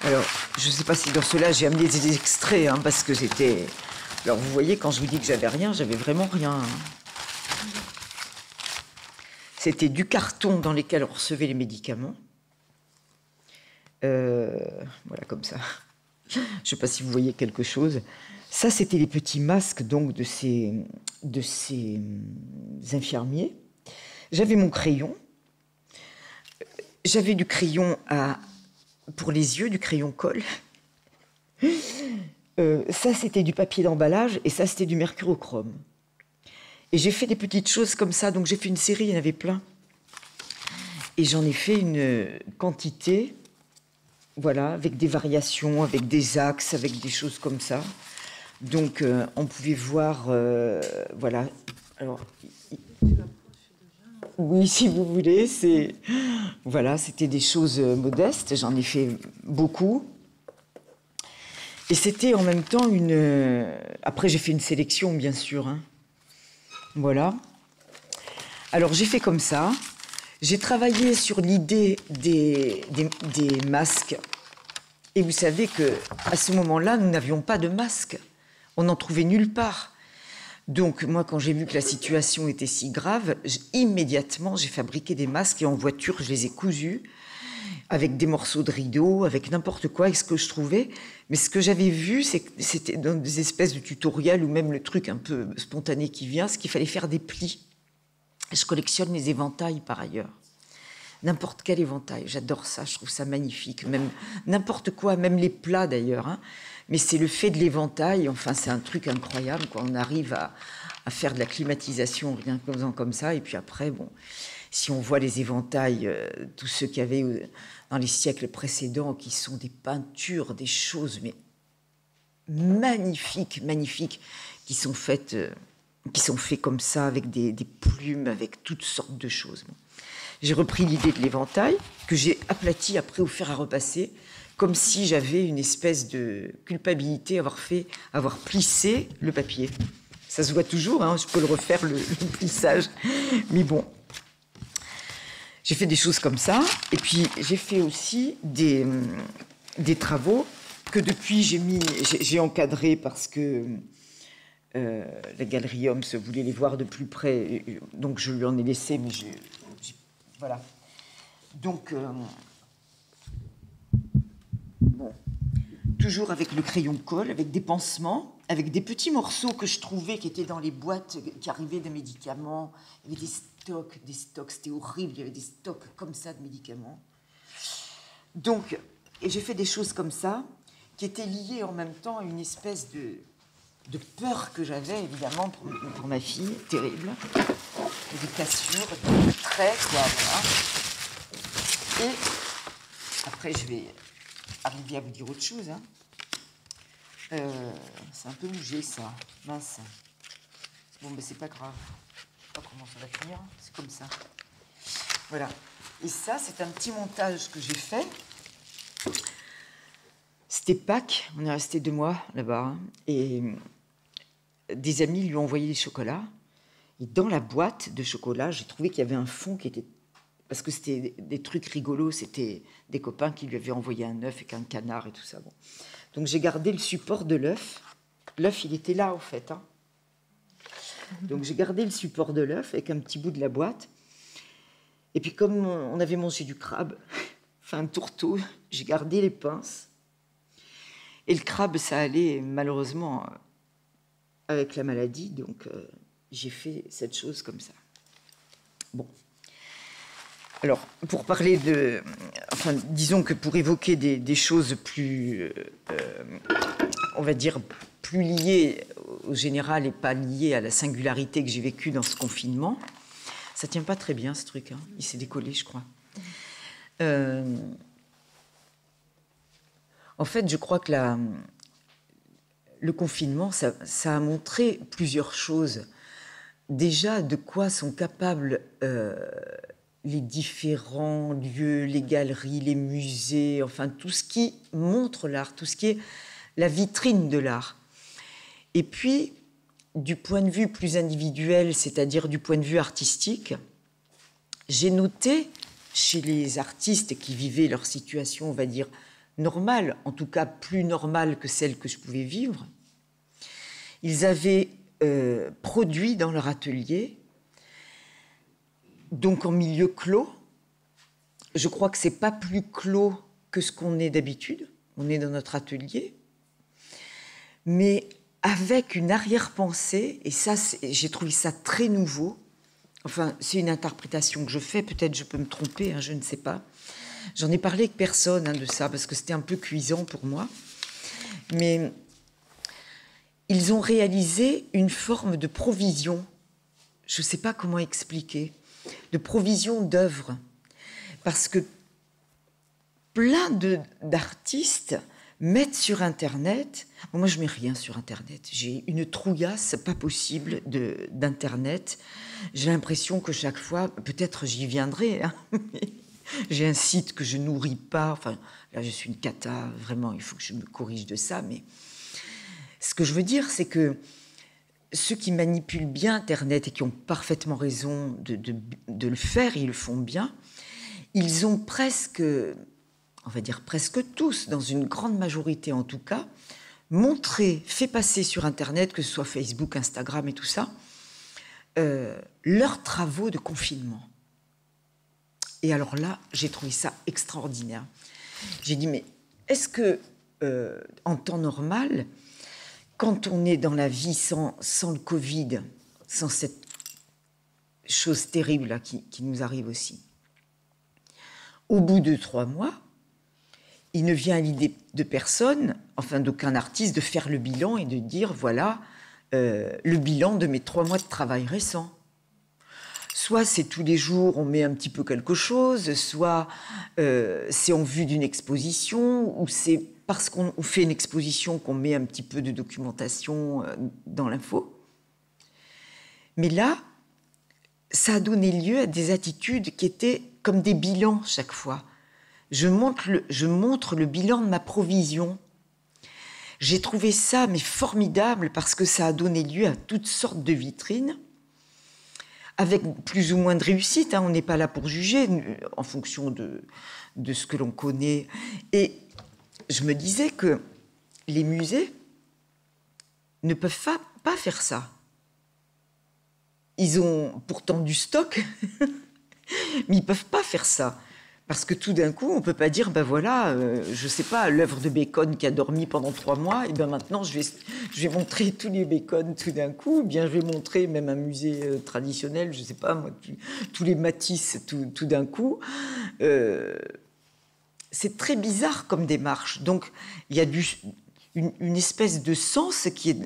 Alors, je ne sais pas si dans cela j'ai amené des extraits, hein, parce que c'était... Alors vous voyez, quand je vous dis que j'avais rien, j'avais vraiment rien. Hein. C'était du carton dans lequel on recevait les médicaments. Voilà, comme ça. Je ne sais pas si vous voyez quelque chose. Ça, c'était les petits masques donc de ces infirmiers. J'avais mon crayon. J'avais du crayon pour les yeux, du crayon colle. Ça, c'était du papier d'emballage et ça, c'était du mercurochrome. Et j'ai fait des petites choses comme ça. Donc, j'ai fait une série, il y en avait plein. Et j'en ai fait une quantité, voilà, avec des variations, avec des axes, avec des choses comme ça. Donc, on pouvait voir, voilà. Alors, oui, si vous voulez, voilà, c'était des choses modestes. J'en ai fait beaucoup. Et c'était en même temps Après, j'ai fait une sélection, bien sûr. Hein. Voilà. Alors, j'ai fait comme ça. J'ai travaillé sur l'idée des masques. Et vous savez qu'à ce moment-là, nous n'avions pas de masques. On n'en trouvait nulle part. Donc, moi, quand j'ai vu que la situation était si grave, immédiatement, j'ai fabriqué des masques et en voiture, je les ai cousus avec des morceaux de rideau, avec n'importe quoi, avec ce que je trouvais. Mais ce que j'avais vu, c'était dans des espèces de tutoriels ou même le truc un peu spontané qui vient, c'est qu'il fallait faire des plis. Je collectionne les éventails, par ailleurs. N'importe quel éventail, j'adore ça, je trouve ça magnifique. Même n'importe quoi, même les plats d'ailleurs. Hein. Mais c'est le fait de l'éventail, enfin c'est un truc incroyable, quoi. On arrive à faire de la climatisation rien qu'en faisant comme ça. Et puis après, bon, si on voit les éventails, tous ceux qu'il y avait dans les siècles précédents, qui sont des peintures, des choses mais magnifiques, magnifiques, qui sont faits comme ça, avec des plumes, avec toutes sortes de choses. Bon. J'ai repris l'idée de l'éventail, que j'ai aplati après au fer à repasser, comme si j'avais une espèce de culpabilité avoir plissé le papier. Ça se voit toujours, hein, je peux le refaire, le plissage. Mais bon, j'ai fait des choses comme ça. Et puis, j'ai fait aussi des travaux que depuis, j'ai encadrés parce que la galerie Homme se voulait les voir de plus près. Donc, je lui en ai laissé, mais voilà. Donc, bon, toujours avec le crayon colle, avec des pansements, avec des petits morceaux que je trouvais qui étaient dans les boîtes qui arrivaient de médicaments. Il y avait des stocks, c'était horrible. Il y avait des stocks comme ça de médicaments. Donc, et j'ai fait des choses comme ça qui étaient liées en même temps à une espèce de peur que j'avais, évidemment, pour ma fille, terrible. Des cassures, des traits, quoi, voilà. Et après, je vais arriver à vous dire autre chose. Hein. C'est un peu bougé, ça. Mince. Bon, mais c'est pas grave. Je sais pas comment ça va finir. C'est comme ça. Voilà. Et ça, c'est un petit montage que j'ai fait. C'était Pâques. On est resté 2 mois là-bas. Hein. Et des amis lui ont envoyé des chocolats. Et dans la boîte de chocolat, j'ai trouvé qu'il y avait un fond qui était... Parce que c'était des trucs rigolos, c'était des copains qui lui avaient envoyé un œuf avec un canard et tout ça. Bon. Donc j'ai gardé le support de l'œuf. L'œuf, il était là, en fait. Hein. Donc j'ai gardé le support de l'œuf avec un petit bout de la boîte. Et puis comme on avait mangé du crabe, enfin un tourteau, j'ai gardé les pinces. Et le crabe, ça allait malheureusement avec la maladie, donc... j'ai fait cette chose comme ça. Bon. Alors, pour parler de... Enfin, disons que pour évoquer des choses plus... on va dire, plus liées au général et pas liées à la singularité que j'ai vécue dans ce confinement, ça tient pas très bien, ce truc. Hein. Il s'est décollé, je crois. En fait, je crois que le confinement, ça a montré plusieurs choses. Déjà, de quoi sont capables les différents lieux, les galeries, les musées, enfin tout ce qui montre l'art, tout ce qui est la vitrine de l'art. Et puis, du point de vue plus individuel, c'est-à-dire du point de vue artistique, j'ai noté chez les artistes qui vivaient leur situation, on va dire, normale, en tout cas plus normale que celle que je pouvais vivre, ils avaient produit dans leur atelier, donc en milieu clos. Je crois que c'est pas plus clos que ce qu'on est d'habitude. On est dans notre atelier, mais avec une arrière-pensée, et ça, j'ai trouvé ça très nouveau. Enfin, c'est une interprétation que je fais, peut-être je peux me tromper, hein, je ne sais pas. J'en ai parlé avec personne de ça, parce que c'était un peu cuisant pour moi. Mais ils ont réalisé une forme de provision, je ne sais pas comment expliquer, de provision d'œuvres. Parce que plein d'artistes mettent sur Internet... Bon, moi, je ne mets rien sur Internet. J'ai une trouillasse pas possible d'Internet. J'ai l'impression que chaque fois, peut-être j'y viendrai, hein, j'ai un site que je nourris pas. Enfin, là, je suis une cata, vraiment, il faut que je me corrige de ça. Mais ce que je veux dire, c'est que ceux qui manipulent bien Internet et qui ont parfaitement raison de le faire, ils le font bien, ils ont presque, on va dire presque tous, dans une grande majorité en tout cas, montré, fait passer sur Internet, que ce soit Facebook, Instagram et tout ça, leurs travaux de confinement. Et alors là, j'ai trouvé ça extraordinaire. J'ai dit, mais est-ce que, en temps normal, quand on est dans la vie sans le Covid, sans cette chose terrible là, qui nous arrive aussi, au bout de 3 mois, il ne vient à l'idée de personne, enfin d'aucun artiste, de faire le bilan et de dire, voilà, le bilan de mes 3 mois de travail récents. Soit c'est tous les jours, on met un petit peu quelque chose, soit c'est en vue d'une exposition, ou c'est parce qu'on fait une exposition qu'on met un petit peu de documentation dans l'info. Mais là, ça a donné lieu à des attitudes qui étaient comme des bilans chaque fois. Je montre le bilan de ma provision. J'ai trouvé ça mais formidable parce que ça a donné lieu à toutes sortes de vitrines, avec plus ou moins de réussite. Hein, on n'est pas là pour juger en fonction de ce que l'on connaît. Et je me disais que les musées ne peuvent pas faire ça. Ils ont pourtant du stock, mais ils ne peuvent pas faire ça. Parce que tout d'un coup, on ne peut pas dire, ben voilà, je ne sais pas, l'œuvre de Bacon qui a dormi pendant 3 mois, et ben maintenant je vais montrer tous les Bacon tout d'un coup, ou bien je vais montrer même un musée traditionnel, je ne sais pas, moi, tous les Matisse tout d'un coup. C'est très bizarre comme démarche. Donc, il y a une espèce de sens qui est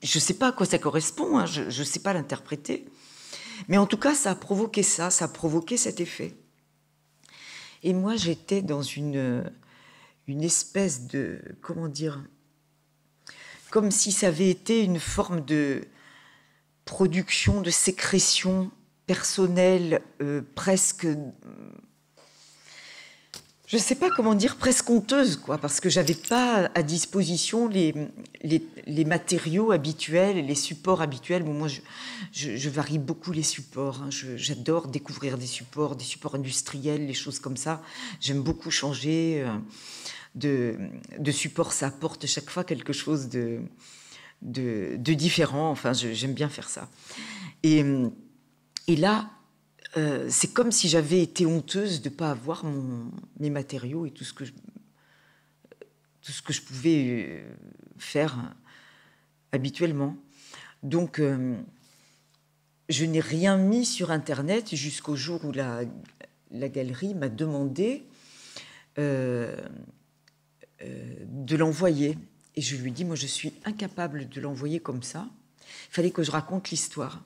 je ne sais pas à quoi ça correspond, hein, je ne sais pas l'interpréter. Mais en tout cas, ça a provoqué ça a provoqué cet effet. Et moi, j'étais dans une espèce de, comment dire, comme si ça avait été une forme de production, de sécrétion personnelle, presque, je ne sais pas comment dire, presque honteuse, quoi, parce que je n'avais pas à disposition les matériaux habituels, les supports habituels. Bon, moi, je varie beaucoup les supports. Hein. J'adore découvrir des supports industriels, les choses comme ça. J'aime beaucoup changer de support. Ça apporte chaque fois quelque chose de différent. Enfin, j'aime bien faire ça. Et là, c'est comme si j'avais été honteuse de ne pas avoir mes matériaux et tout ce que je pouvais faire habituellement. Donc, je n'ai rien mis sur Internet jusqu'au jour où la galerie m'a demandé de l'envoyer. Et je lui ai dit, moi, je suis incapable de l'envoyer comme ça. Il fallait que je raconte l'histoire.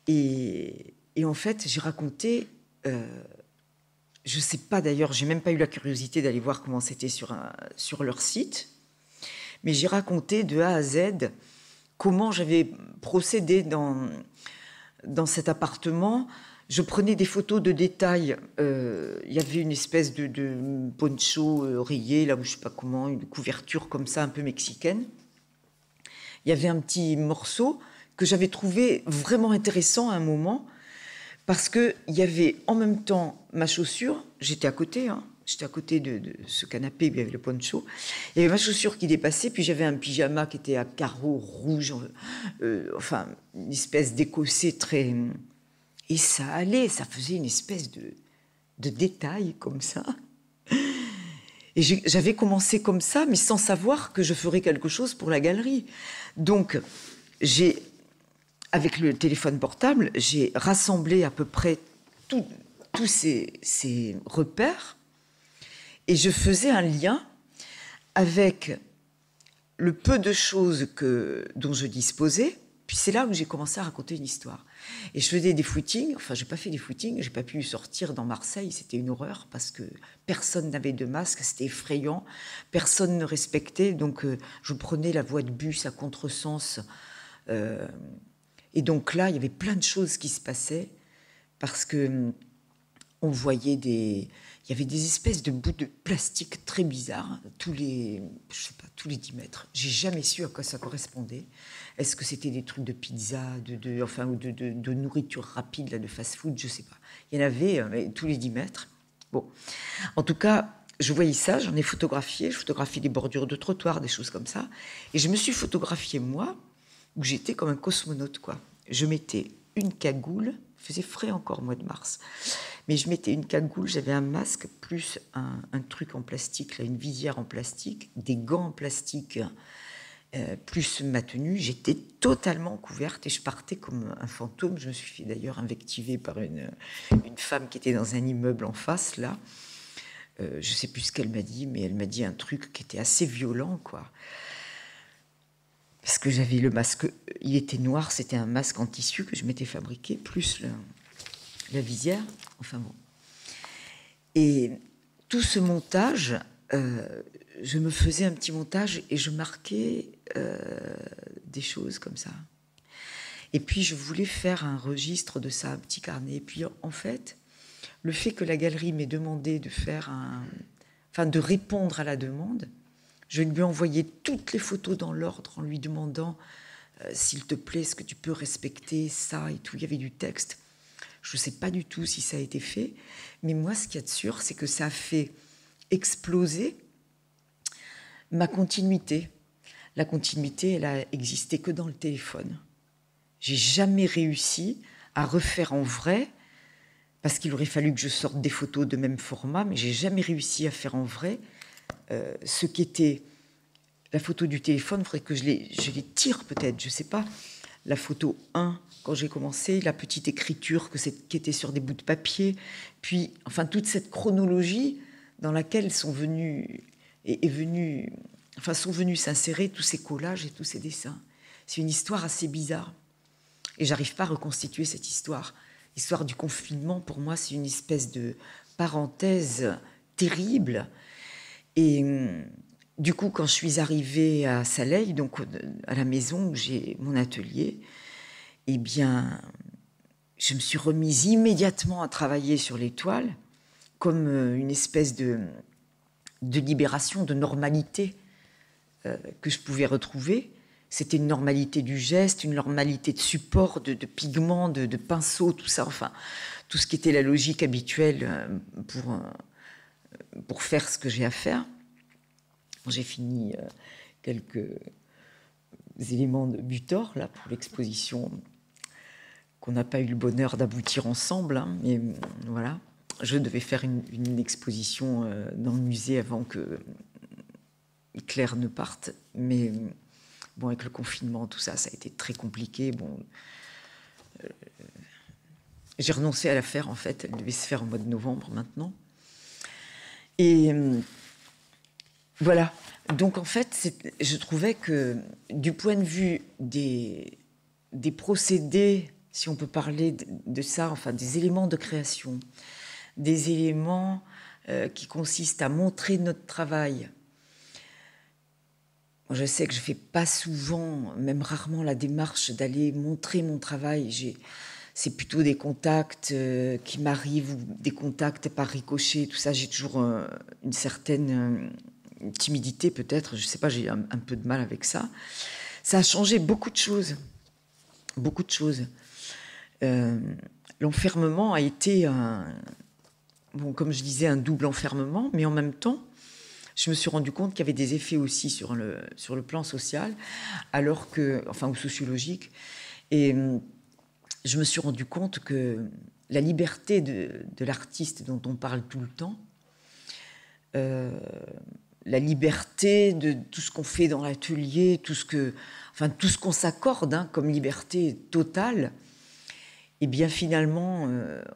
Et en fait, j'ai raconté, je ne sais pas d'ailleurs, j'ai même pas eu la curiosité d'aller voir comment c'était sur leur site, mais j'ai raconté de A à Z comment j'avais procédé dans cet appartement. Je prenais des photos de détails. Il y avait une espèce de poncho rayé, là où je ne sais pas comment, une couverture comme ça, un peu mexicaine. Il y avait un petit morceau que j'avais trouvé vraiment intéressant à un moment, parce qu'il y avait en même temps ma chaussure, j'étais à côté, hein, J'étais à côté de ce canapé où il y avait le poncho. Il y avait ma chaussure qui dépassait, puis j'avais un pyjama qui était à carreaux rouges, enfin, une espèce d'écossais très... Et ça allait, ça faisait une espèce de détail comme ça. Et j'avais commencé comme ça, mais sans savoir que je ferais quelque chose pour la galerie. Donc, avec le téléphone portable, j'ai rassemblé à peu près tous ces repères et je faisais un lien avec le peu de choses dont je disposais. Puis c'est là où j'ai commencé à raconter une histoire. Et je faisais des footings, enfin j'ai pas fait des footings, j'ai pas pu sortir dans Marseille, c'était une horreur parce que personne n'avait de masque, c'était effrayant, personne ne respectait, donc je prenais la voie de bus à contresens. Et donc là, il y avait plein de choses qui se passaient parce que on voyait il y avait des espèces de bouts de plastique très bizarres, tous les 10 mètres. J'ai jamais su à quoi ça correspondait. Est-ce que c'était des trucs de pizza, ou de nourriture rapide, là, de fast-food, je sais pas. Il y en avait tous les 10 mètres. Bon, en tout cas, je voyais ça, j'en ai photographié. Je photographiais des bordures de trottoir, des choses comme ça. Et je me suis photographiée, moi, où j'étais comme un cosmonaute, quoi. Je mettais une cagoule, il faisait frais encore au mois de mars, mais je mettais une cagoule, j'avais un masque plus un truc en plastique, là, une visière en plastique, des gants en plastique, plus ma tenue. J'étais totalement couverte et je partais comme un fantôme. Je me suis fait d'ailleurs invectiver par une femme qui était dans un immeuble en face, là. Je ne sais plus ce qu'elle m'a dit, mais elle m'a dit un truc qui était assez violent, quoi. Parce que j'avais le masque, il était noir, c'était un masque en tissu que je m'étais fabriqué, plus la visière, enfin bon. Et tout ce montage, je me faisais un petit montage et je marquais des choses comme ça. Et puis je voulais faire un registre de ça, un petit carnet. Et puis en fait, le fait que la galerie m'ait demandé de répondre à la demande, je lui ai envoyé toutes les photos dans l'ordre en lui demandant s'il te plaît, est-ce que tu peux respecter ça et tout. Il y avait du texte. Je ne sais pas du tout si ça a été fait, mais moi, ce qu'il y a de sûr, c'est que ça a fait exploser ma continuité. La continuité, elle a existé que dans le téléphone. J'ai jamais réussi à refaire en vrai, parce qu'il aurait fallu que je sorte des photos de même format, mais j'ai jamais réussi à faire en vrai ce qui était la photo du téléphone. Il faudrait que je les tire peut-être, je ne sais pas. La photo 1, quand j'ai commencé, la petite écriture qui était sur des bouts de papier, puis enfin toute cette chronologie dans laquelle sont venus s'insérer tous ces collages et tous ces dessins. C'est une histoire assez bizarre. Et j'arrive pas à reconstituer cette histoire. L'histoire du confinement, pour moi, c'est une espèce de parenthèse terrible. Et du coup, quand je suis arrivée à Saleil, donc à la maison où j'ai mon atelier, eh bien, je me suis remise immédiatement à travailler sur les toiles, comme une espèce de libération, de normalité que je pouvais retrouver. C'était une normalité du geste, une normalité de support, de pigments, de pinceaux, tout ça, enfin, tout ce qui était la logique habituelle pour faire ce que j'ai à faire. J'ai fini quelques éléments de Butor là, pour l'exposition qu'on n'a pas eu le bonheur d'aboutir ensemble, hein, mais voilà. Je devais faire une exposition dans le musée avant que Claire ne parte, mais bon, avec le confinement, tout ça, ça a été très compliqué. Bon, j'ai renoncé à la faire, en fait. Elle devait se faire au mois de novembre, maintenant. Et voilà. Donc, en fait, je trouvais que, du point de vue des procédés, si on peut parler de ça, enfin, des éléments de création, des éléments qui consistent à montrer notre travail. Moi, je sais que je ne fais pas souvent, même rarement, la démarche d'aller montrer mon travail. C'est plutôt des contacts qui m'arrivent, ou des contacts par ricochet, tout ça. J'ai toujours une certaine timidité, peut-être. Je ne sais pas, j'ai un peu de mal avec ça. Ça a changé beaucoup de choses. Beaucoup de choses. L'enfermement a été bon, comme je disais, un double enfermement, mais en même temps, je me suis rendu compte qu'il y avait des effets aussi sur le plan social, alors que, enfin, ou sociologique. Et je me suis rendu compte que la liberté de l'artiste dont on parle tout le temps, la liberté de tout ce qu'on fait dans l'atelier, tout ce qu'on s'accorde hein, comme liberté totale, et bien finalement,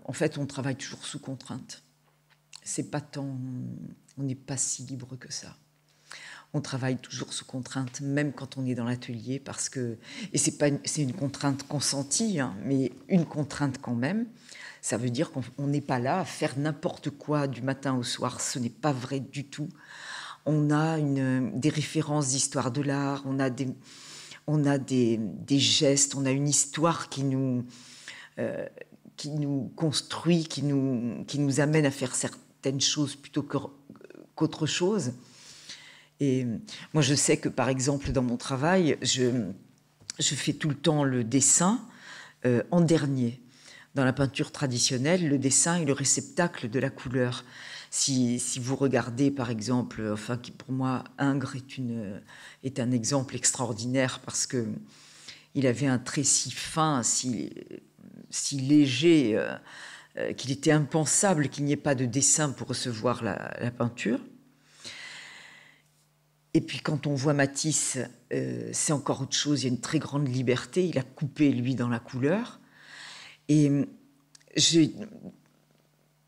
en fait, on travaille toujours sous contrainte. C'est pas tant, on n'est pas si libre que ça. On travaille toujours sous contrainte, même quand on est dans l'atelier, parce que, et c'est une contrainte consentie, hein, mais une contrainte quand même. Ça veut dire qu'on n'est pas là à faire n'importe quoi du matin au soir. Ce n'est pas vrai du tout. On a des références d'histoire de l'art, on a des gestes, on a une histoire qui nous construit, qui nous amène à faire certaines choses plutôt qu'autre chose. Et moi, je sais que, par exemple, dans mon travail, je fais tout le temps le dessin en dernier. Dans la peinture traditionnelle, le dessin est le réceptacle de la couleur. Si vous regardez, par exemple, enfin, qui pour moi, Ingres est un exemple extraordinaire parce qu'il avait un trait si fin, si léger, qu'il était impensable qu'il n'y ait pas de dessin pour recevoir la peinture. Et puis quand on voit Matisse, c'est encore autre chose, il y a une très grande liberté, il a coupé, lui, dans la couleur. Et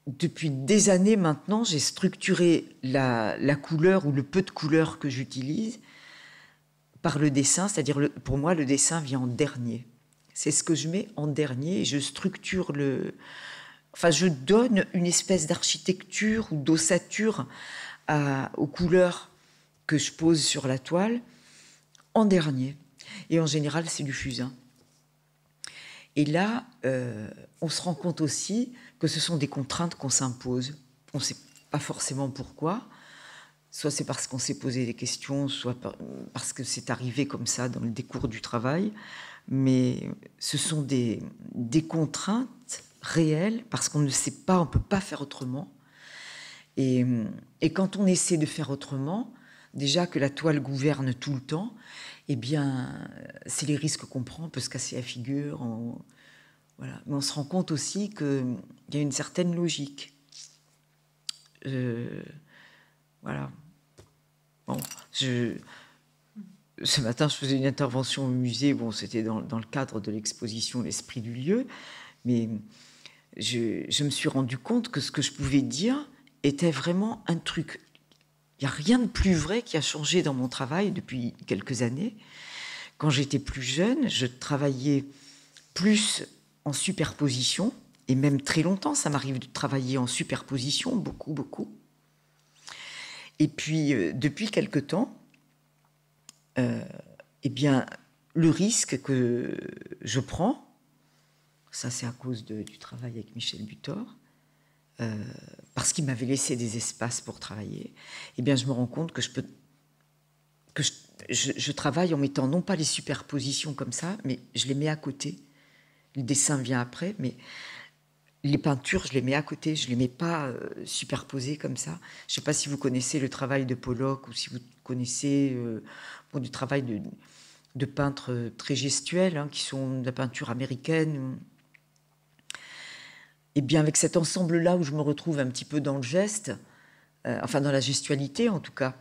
depuis des années maintenant, j'ai structuré la couleur ou le peu de couleur que j'utilise par le dessin, c'est-à-dire pour moi, le dessin vient en dernier. C'est ce que je mets en dernier et je structure je donne une espèce d'architecture ou d'ossature aux couleurs que je pose sur la toile en dernier. Et en général, c'est du fusain. Et là, on se rend compte aussi que ce sont des contraintes qu'on s'impose. On ne sait pas forcément pourquoi. Soit c'est parce qu'on s'est posé des questions, soit parce que c'est arrivé comme ça dans le décours du travail. Mais ce sont des contraintes réelles parce qu'on ne sait pas, on ne peut pas faire autrement. Et quand on essaie de faire autrement, déjà que la toile gouverne tout le temps, eh bien, c'est les risques qu'on prend, on peut se casser la figure. Voilà. Mais on se rend compte aussi qu'il y a une certaine logique. Voilà. Bon, ce matin, je faisais une intervention au musée. Bon, c'était dans le cadre de l'exposition L'Esprit du lieu. Mais je me suis rendu compte que ce que je pouvais dire était vraiment un truc. Il n'y a rien de plus vrai qui a changé dans mon travail depuis quelques années. Quand j'étais plus jeune, je travaillais plus en superposition, et même très longtemps, ça m'arrive de travailler en superposition, beaucoup, beaucoup. Et puis, depuis quelque temps, eh bien, le risque que je prends, ça c'est à cause du travail avec Michel Butor, parce qu'il m'avait laissé des espaces pour travailler, eh bien, je me rends compte que je travaille en mettant non pas les superpositions comme ça, mais je les mets à côté. Le dessin vient après, mais les peintures, je les mets à côté, je ne les mets pas superposées comme ça. Je ne sais pas si vous connaissez le travail de Pollock ou si vous connaissez du travail de peintres très gestuels, hein, qui sont de la peinture américaine. Et bien avec cet ensemble-là où je me retrouve un petit peu dans le geste, enfin dans la gestualité en tout cas,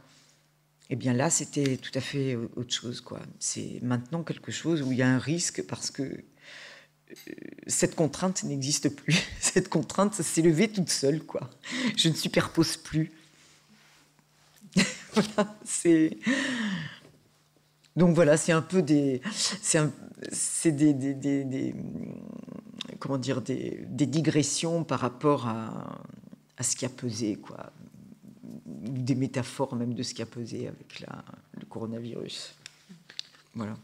et bien là c'était tout à fait autre chose, quoi. C'est maintenant quelque chose où il y a un risque parce que cette contrainte n'existe plus. Cette contrainte, ça s'est levé toute seule, quoi. Je ne superpose plus. Voilà, c'est... Donc voilà, c'est un peu comment dire, des digressions par rapport à ce qui a pesé, quoi. Des métaphores même de ce qui a pesé avec le coronavirus. Voilà.